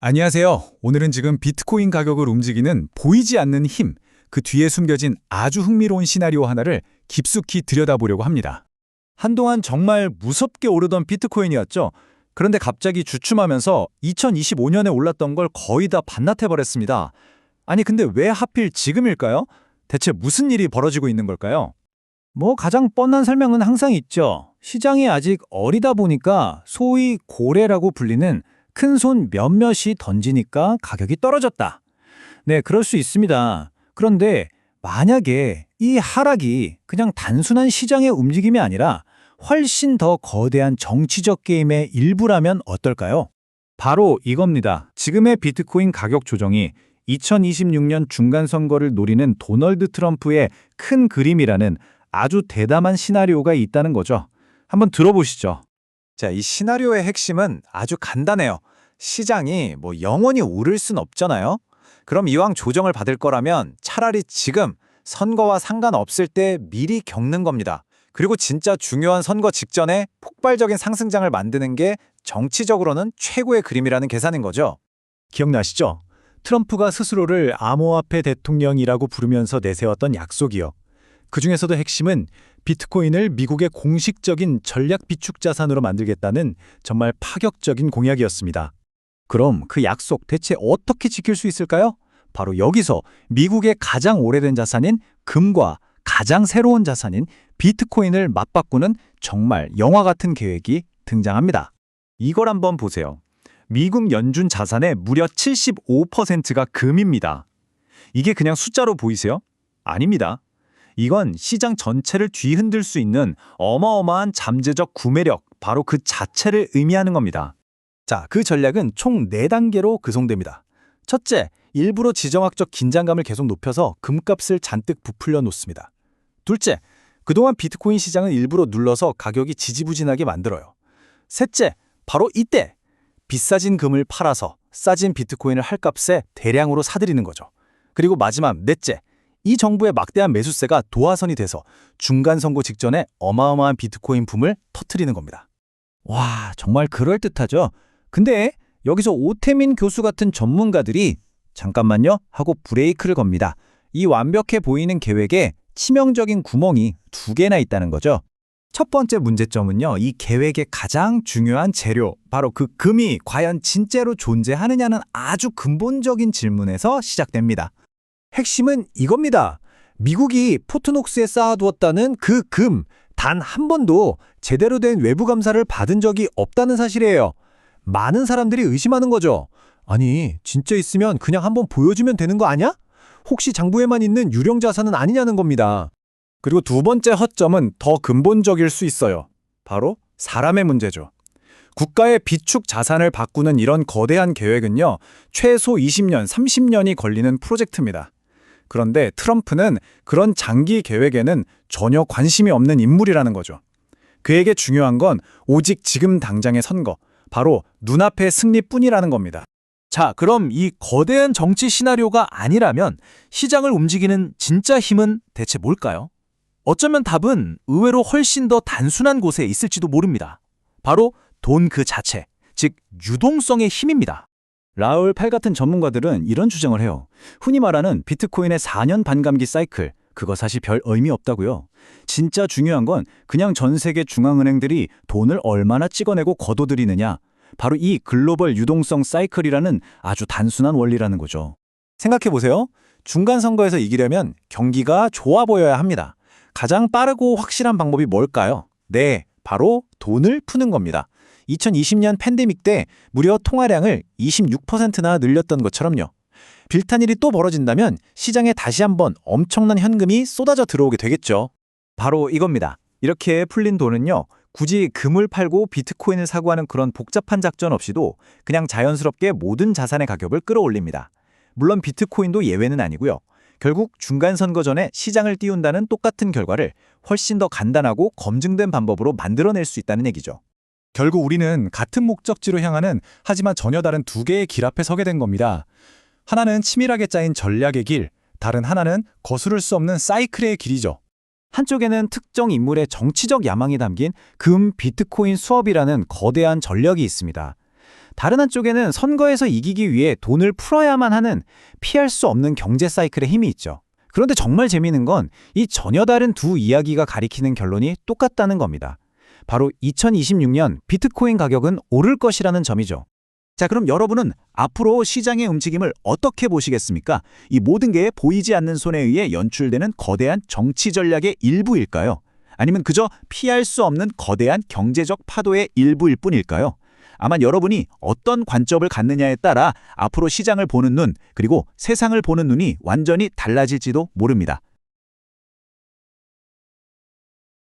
안녕하세요. 오늘은 지금 비트코인 가격을 움직이는 보이지 않는 힘, 그 뒤에 숨겨진 아주 흥미로운 시나리오 하나를 깊숙이 들여다보려고 합니다. 한동안 정말 무섭게 오르던 비트코인이었죠. 그런데 갑자기 주춤하면서 2025년에 올랐던 걸 거의 다 반납해버렸습니다. 아니 근데 왜 하필 지금일까요? 대체 무슨 일이 벌어지고 있는 걸까요? 가장 뻔한 설명은 항상 있죠. 시장이 아직 어리다 보니까 소위 고래라고 불리는 큰 손 몇몇이 던지니까 가격이 떨어졌다. 네, 그럴 수 있습니다. 그런데 만약에 이 하락이 그냥 단순한 시장의 움직임이 아니라 훨씬 더 거대한 정치적 게임의 일부라면 어떨까요? 바로 이겁니다. 지금의 비트코인 가격 조정이 2026년 중간 선거를 노리는 도널드 트럼프의 큰 그림이라는 아주 대담한 시나리오가 있다는 거죠. 한번 들어보시죠. 자, 이 시나리오의 핵심은 아주 간단해요. 시장이 영원히 오를 순 없잖아요. 그럼 이왕 조정을 받을 거라면 차라리 지금 선거와 상관없을 때 미리 겪는 겁니다. 그리고 진짜 중요한 선거 직전에 폭발적인 상승장을 만드는 게 정치적으로는 최고의 그림이라는 계산인 거죠. 기억나시죠? 트럼프가 스스로를 암호화폐 대통령이라고 부르면서 내세웠던 약속이요. 그 중에서도 핵심은 비트코인을 미국의 공식적인 전략 비축 자산으로 만들겠다는 정말 파격적인 공약이었습니다. 그럼 그 약속 대체 어떻게 지킬 수 있을까요? 바로 여기서 미국의 가장 오래된 자산인 금과 가장 새로운 자산인 비트코인을 맞바꾸는 정말 영화 같은 계획이 등장합니다. 이걸 한번 보세요. 미국 연준 자산의 무려 75%가 금입니다. 이게 그냥 숫자로 보이세요? 아닙니다. 이건 시장 전체를 뒤흔들 수 있는 어마어마한 잠재적 구매력, 바로 그 자체를 의미하는 겁니다. 자, 그 전략은 총 4단계로 구성됩니다. 첫째, 일부러 지정학적 긴장감을 계속 높여서 금값을 잔뜩 부풀려 놓습니다. 둘째, 그동안 비트코인 시장은 일부러 눌러서 가격이 지지부진하게 만들어요. 셋째, 바로 이때 비싸진 금을 팔아서 싸진 비트코인을 할값에 대량으로 사들이는 거죠. 그리고 마지막 넷째, 이 정부의 막대한 매수세가 도화선이 돼서 중간 선거 직전에 어마어마한 비트코인 붐을 터뜨리는 겁니다. 와, 정말 그럴듯하죠? 근데 여기서 오태민 교수 같은 전문가들이 잠깐만요 하고 브레이크를 겁니다. 이 완벽해 보이는 계획에 치명적인 구멍이 2개나 있다는 거죠. 첫 번째 문제점은요, 이 계획의 가장 중요한 재료, 바로 그 금이 과연 진짜로 존재하느냐는 아주 근본적인 질문에서 시작됩니다. 핵심은 이겁니다. 미국이 포트녹스에 쌓아두었다는 그 금, 단 한 번도 제대로 된 외부 감사를 받은 적이 없다는 사실이에요. 많은 사람들이 의심하는 거죠. 아니, 진짜 있으면 그냥 한번 보여주면 되는 거 아니야? 혹시 장부에만 있는 유령 자산은 아니냐는 겁니다. 그리고 두 번째 허점은 더 근본적일 수 있어요. 바로 사람의 문제죠. 국가의 비축 자산을 바꾸는 이런 거대한 계획은요, 최소 20년, 30년이 걸리는 프로젝트입니다. 그런데 트럼프는 그런 장기 계획에는 전혀 관심이 없는 인물이라는 거죠. 그에게 중요한 건 오직 지금 당장의 선거, 바로 눈앞의 승리뿐이라는 겁니다. 자, 그럼 이 거대한 정치 시나리오가 아니라면 시장을 움직이는 진짜 힘은 대체 뭘까요? 어쩌면 답은 의외로 훨씬 더 단순한 곳에 있을지도 모릅니다. 바로 돈 그 자체, 즉 유동성의 힘입니다. 라울 팔 같은 전문가들은 이런 주장을 해요. 흔히 말하는 비트코인의 4년 반감기 사이클, 그거 사실 별 의미 없다고요. 진짜 중요한 건 그냥 전 세계 중앙은행들이 돈을 얼마나 찍어내고 거둬들이느냐, 바로 이 글로벌 유동성 사이클이라는 아주 단순한 원리라는 거죠. 생각해보세요. 중간 선거에서 이기려면 경기가 좋아 보여야 합니다. 가장 빠르고 확실한 방법이 뭘까요? 네, 바로 돈을 푸는 겁니다. 2020년 팬데믹 때 무려 통화량을 26%나 늘렸던 것처럼요. 비슷한 일이 또 벌어진다면 시장에 다시 한번 엄청난 현금이 쏟아져 들어오게 되겠죠. 바로 이겁니다. 이렇게 풀린 돈은요, 굳이 금을 팔고 비트코인을 사고 하는 그런 복잡한 작전 없이도 그냥 자연스럽게 모든 자산의 가격을 끌어올립니다. 물론 비트코인도 예외는 아니고요. 결국 중간 선거 전에 시장을 띄운다는 똑같은 결과를 훨씬 더 간단하고 검증된 방법으로 만들어낼 수 있다는 얘기죠. 결국 우리는 같은 목적지로 향하는 하지만 전혀 다른 2개의 길 앞에 서게 된 겁니다. 하나는 치밀하게 짜인 전략의 길, 다른 하나는 거스를 수 없는 사이클의 길이죠. 한쪽에는 특정 인물의 정치적 야망이 담긴 금 비트코인 수업이라는 거대한 전력이 있습니다. 다른 한쪽에는 선거에서 이기기 위해 돈을 풀어야만 하는 피할 수 없는 경제 사이클의 힘이 있죠. 그런데 정말 재미있는 건 이 전혀 다른 두 이야기가 가리키는 결론이 똑같다는 겁니다. 바로 2026년 비트코인 가격은 오를 것이라는 점이죠. 자, 그럼 여러분은 앞으로 시장의 움직임을 어떻게 보시겠습니까? 이 모든 게 보이지 않는 손에 의해 연출되는 거대한 정치 전략의 일부일까요? 아니면 그저 피할 수 없는 거대한 경제적 파도의 일부일 뿐일까요? 아마 여러분이 어떤 관점을 갖느냐에 따라 앞으로 시장을 보는 눈, 그리고 세상을 보는 눈이 완전히 달라질지도 모릅니다.